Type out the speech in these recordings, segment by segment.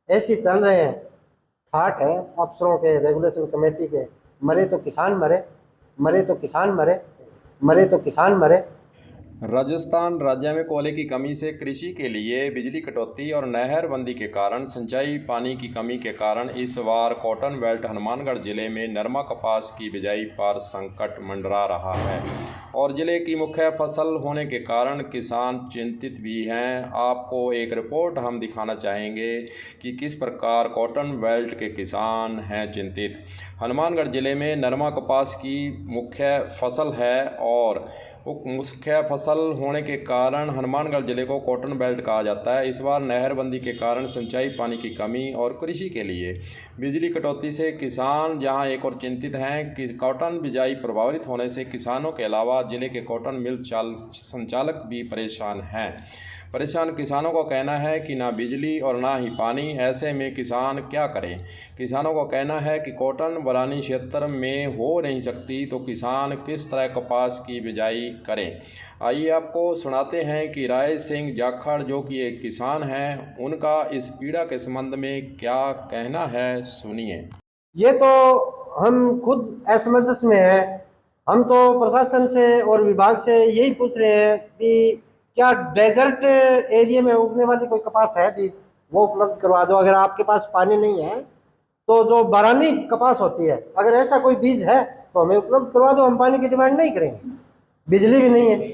ऐसे ही चल रहे हैं। ठाट है अफसरों के, रेगुलेशन कमेटी के। मरे तो किसान मरे, मरे तो किसान मरे, मरे तो किसान मरे। राजस्थान राज्य में कोयले की कमी से कृषि के लिए बिजली कटौती और नहरबंदी के कारण सिंचाई पानी की कमी के कारण इस बार कॉटन बेल्ट हनुमानगढ़ जिले में नरमा कपास की बिजाई पर संकट मंडरा रहा है और जिले की मुख्य फसल होने के कारण किसान चिंतित भी हैं। आपको एक रिपोर्ट हम दिखाना चाहेंगे कि किस प्रकार कॉटन बेल्ट के किसान हैं चिंतित। हनुमानगढ़ जिले में नरमा कपास की मुख्य फसल है और मुख्य फसल होने के कारण हनुमानगढ़ जिले को कॉटन बेल्ट कहा जाता है। इस बार नहरबंदी के कारण सिंचाई पानी की कमी और कृषि के लिए बिजली कटौती से किसान जहां एक और चिंतित हैं कि कॉटन बिजाई प्रभावित होने से किसानों के अलावा जिले के कॉटन मिल संचालक भी परेशान हैं। परेशान किसानों का कहना है कि ना बिजली और ना ही पानी, ऐसे में किसान क्या करें। किसानों का कहना है कि कॉटन बरानी क्षेत्र में हो नहीं सकती तो किसान किस तरह कपास की बिजाई करें। आइए आपको सुनाते हैं कि राय सिंह जाखड़ जो कि एक किसान हैं, उनका इस पीड़ा के संबंध में क्या कहना है, सुनिए। ये तो हम खुद असमंजस में हैं। हम तो प्रशासन से और विभाग से यही पूछ रहे हैं कि क्या डेजर्ट एरिया में उगने वाली कोई कपास है बीज, वो उपलब्ध करवा दो। अगर आपके पास पानी नहीं है तो जो बारानी कपास होती है, अगर ऐसा कोई बीज है तो हमें उपलब्ध करवा दो। हम पानी की डिमांड नहीं करेंगे। बिजली भी नहीं है।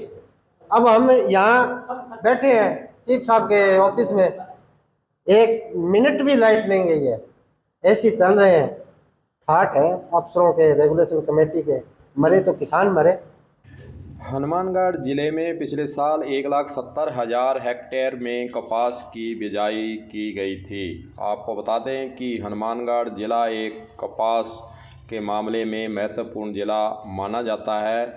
अब हम यहाँ बैठे हैं चीफ साहब के ऑफिस में, एक मिनट भी लाइट नहीं गई है। ऐसे ही चल रहे हैं। ठाट है अफसरों के, रेगुलेशन कमेटी के। मरे तो किसान मरे। हनुमानगढ़ जिले में पिछले साल 1,70,000 हेक्टेयर में कपास की बिजाई की गई थी। आपको बता दें कि हनुमानगढ़ जिला एक कपास के मामले में महत्वपूर्ण जिला माना जाता है।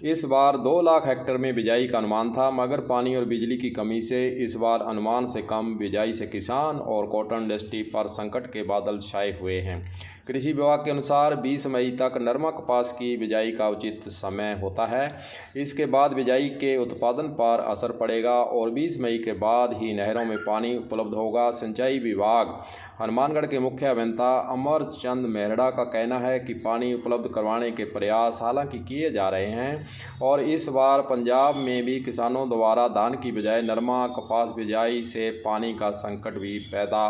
इस बार 2 लाख हेक्टेयर में बिजाई का अनुमान था, मगर पानी और बिजली की कमी से इस बार अनुमान से कम बिजाई से किसान और कॉटन इंडस्ट्री पर संकट के बादल छाए हुए हैं। कृषि विभाग के अनुसार 20 मई तक नरमा कपास की बिजाई का उचित समय होता है। इसके बाद बिजाई के उत्पादन पर असर पड़ेगा और 20 मई के बाद ही नहरों में पानी उपलब्ध होगा। सिंचाई विभाग हनुमानगढ़ के मुख्य अभियंता अमर चंद मेहरा का कहना है कि पानी उपलब्ध करवाने के प्रयास हालांकि किए जा रहे हैं और इस बार पंजाब में भी किसानों द्वारा धान की बजाय नरमा कपास बिजाई से पानी का संकट भी पैदा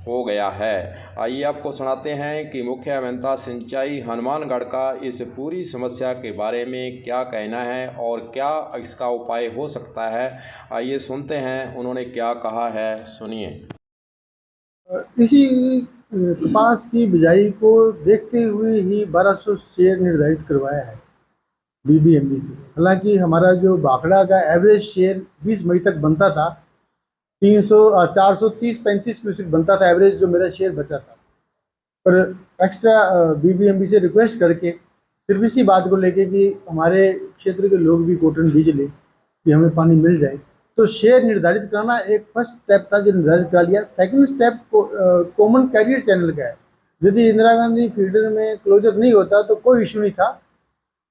हो गया है। आइए आपको सुनाते हैं कि मुख्य अभियंता सिंचाई हनुमानगढ़ का इस पूरी समस्या के बारे में क्या कहना है और क्या इसका उपाय हो सकता है। आइए सुनते हैं उन्होंने क्या कहा है, सुनिए। इसी कपास की बिजाई को देखते हुए ही 1200 शेयर निर्धारित करवाया है बीबीएमबी से। हालांकि हमारा जो भाखड़ा का एवरेज शेयर 20 मई तक बनता था, 430-35 क्यूसेक बनता था एवरेज, जो मेरा शेयर बचा था। पर एक्स्ट्रा बीबीएमबी से रिक्वेस्ट करके सिर्फ इसी बात को लेके कि हमारे क्षेत्र के लोग भी कॉटन बीज लें, कि हमें पानी मिल जाए, तो शेयर निर्धारित कराना एक फर्स्ट स्टेप था जो निर्धारित करा लिया। Second step common carrier channel का है। यदि इंदिरा गांधी फीडर में क्लोजर नहीं होता तो कोई इशू नहीं था,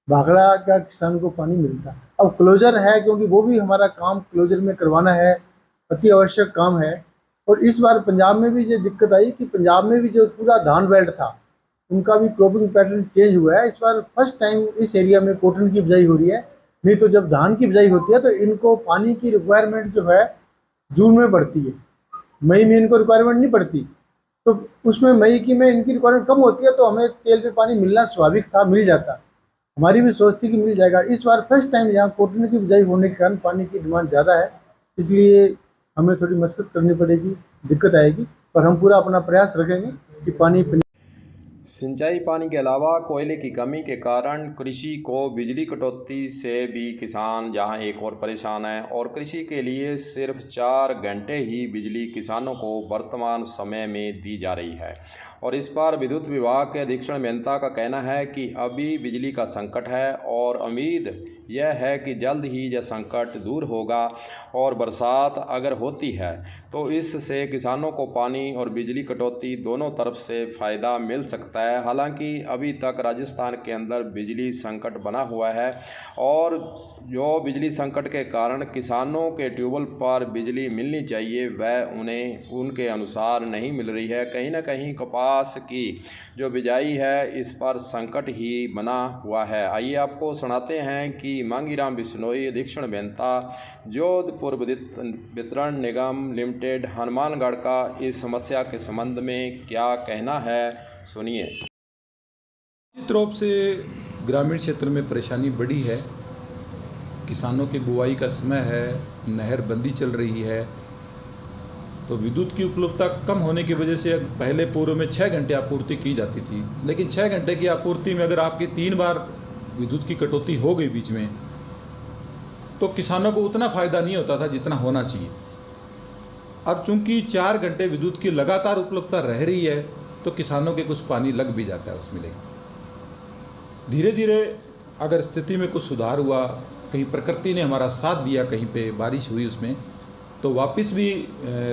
भाखड़ा का किसान को पानी मिलता। अब क्लोजर है, क्योंकि वो भी हमारा काम क्लोजर में करवाना है, अति आवश्यक काम है। और इस बार पंजाब में भी ये दिक्कत आई कि पंजाब में भी जो पूरा धान बेल्ट था, उनका भी क्रॉपिंग पैटर्न चेंज हुआ है। इस बार फर्स्ट टाइम इस एरिया में कॉटन की बिजाई हो रही है। नहीं तो जब धान की बिजाई होती है तो इनको पानी की रिक्वायरमेंट जो है जून में पड़ती है, मई में इनको रिक्वायरमेंट नहीं पड़ती। तो उसमें मई की में इनकी रिक्वायरमेंट कम होती है, तो हमें तेल पे पानी मिलना स्वाभाविक था, मिल जाता। हमारी भी सोच थी कि मिल जाएगा। इस बार फर्स्ट टाइम यहाँ कॉटन की बिजाई होने के कारण पानी की डिमांड ज़्यादा है, इसलिए हमें थोड़ी मशक्कत करनी पड़ेगी, दिक्कत आएगी, पर हम पूरा अपना प्रयास रखेंगे कि पानी। सिंचाई पानी के अलावा कोयले की कमी के कारण कृषि को बिजली कटौती से भी किसान जहां एक और परेशान है और कृषि के लिए सिर्फ 4 घंटे ही बिजली किसानों को वर्तमान समय में दी जा रही है और इस पर विद्युत विभाग के अधीक्षण अभियंता का कहना है कि अभी बिजली का संकट है और उम्मीद यह है कि जल्द ही यह संकट दूर होगा और बरसात अगर होती है तो इससे किसानों को पानी और बिजली कटौती दोनों तरफ से फ़ायदा मिल सकता है। हालांकि अभी तक राजस्थान के अंदर बिजली संकट बना हुआ है और जो बिजली संकट के कारण किसानों के ट्यूबवेल पर बिजली मिलनी चाहिए वह उन्हें उनके अनुसार नहीं मिल रही है। कहीं ना कहीं कपास की जो बिजाई है इस पर संकट ही बना हुआ है। आइए आपको सुनाते हैं कि मांगीराम बिश्नोई अधीक्षण अभियंता जोधपुर वितरण निगम लिमिटेड हनुमानगढ़ का इस समस्या के संबंध में क्या कहना है, सुनिए। निश्चित रूप से ग्रामीण क्षेत्र में परेशानी बड़ी है। किसानों की बुआई का समय है, नहरबंदी चल रही है, तो विद्युत की उपलब्धता कम होने की वजह से पहले पूर्व में 6 घंटे आपूर्ति की जाती थी, लेकिन 6 घंटे की आपूर्ति में अगर आपकी 3 बार विद्युत की कटौती हो गई बीच में, तो किसानों को उतना फ़ायदा नहीं होता था जितना होना चाहिए। अब चूंकि 4 घंटे विद्युत की लगातार उपलब्धता रह रही है तो किसानों के कुछ पानी लग भी जाता है उसमें। लेकिन धीरे धीरे अगर स्थिति में कुछ सुधार हुआ, कहीं प्रकृति ने हमारा साथ दिया, कहीं पे बारिश हुई उसमें, तो वापस भी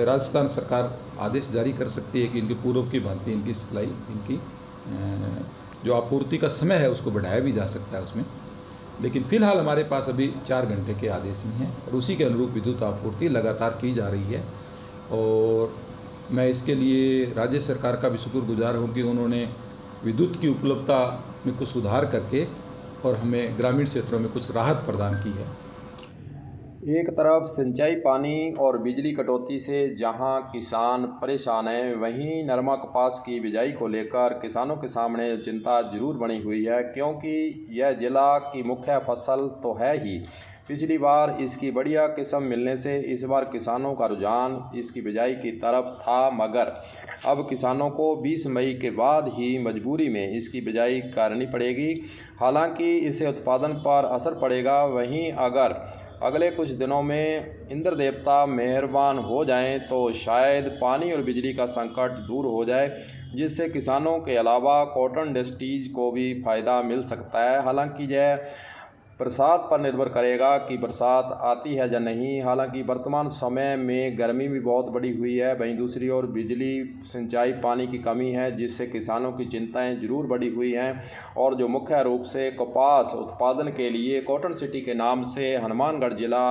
राजस्थान सरकार आदेश जारी कर सकती है कि इनके पूर्व की भांति इनकी सप्लाई, इनकी जो आपूर्ति का समय है उसको बढ़ाया भी जा सकता है उसमें। लेकिन फ़िलहाल हमारे पास अभी 4 घंटे के आदेश ही हैं और उसी के अनुरूप विद्युत आपूर्ति लगातार की जा रही है। और मैं इसके लिए राज्य सरकार का भी शुक्रगुजार हूँ कि उन्होंने विद्युत की उपलब्धता में कुछ सुधार करके और हमें ग्रामीण क्षेत्रों में कुछ राहत प्रदान की है। एक तरफ सिंचाई पानी और बिजली कटौती से जहां किसान परेशान हैं, वहीं नरमा कपास की बिजाई को लेकर किसानों के सामने चिंता जरूर बनी हुई है, क्योंकि यह जिला की मुख्य फसल तो है ही। पिछली बार इसकी बढ़िया किस्म मिलने से इस बार किसानों का रुझान इसकी बिजाई की तरफ था, मगर अब किसानों को 20 मई के बाद ही मजबूरी में इसकी बिजाई करनी पड़ेगी। हालांकि इससे उत्पादन पर असर पड़ेगा, वहीं अगर अगले कुछ दिनों में इंद्र देवता मेहरबान हो जाएं तो शायद पानी और बिजली का संकट दूर हो जाए, जिससे किसानों के अलावा कॉटन इंडस्ट्रीज को भी फ़ायदा मिल सकता है। हालांकि यह बरसात पर निर्भर करेगा कि बरसात आती है या नहीं। हालांकि वर्तमान समय में गर्मी भी बहुत बढ़ी हुई है, वहीं दूसरी ओर बिजली सिंचाई पानी की कमी है, जिससे किसानों की चिंताएं जरूर बढ़ी हुई हैं। और जो मुख्य रूप से कपास उत्पादन के लिए कॉटन सिटी के नाम से हनुमानगढ़ ज़िला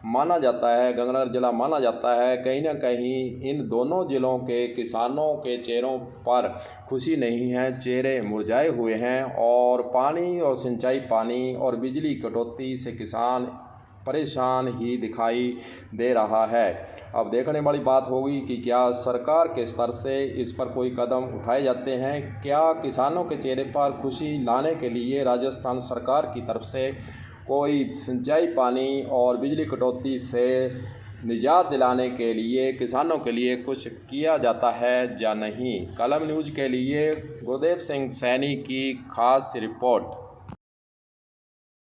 माना जाता है, गंगानगर ज़िला माना जाता है, कहीं ना कहीं इन दोनों ज़िलों के किसानों के चेहरों पर खुशी नहीं है, चेहरे मुरझाए हुए हैं। और पानी और सिंचाई पानी और बिजली कटौती से किसान परेशान ही दिखाई दे रहा है। अब देखने वाली बात होगी कि क्या सरकार के स्तर से इस पर कोई कदम उठाए जाते हैं, क्या किसानों के चेहरे पर खुशी लाने के लिए राजस्थान सरकार की तरफ से कोई सिंचाई पानी और बिजली कटौती से निजात दिलाने के लिए किसानों के लिए कुछ किया जाता है या नहीं। कलम न्यूज़ के लिए गुरदेव सिंह सैनी की खास रिपोर्ट।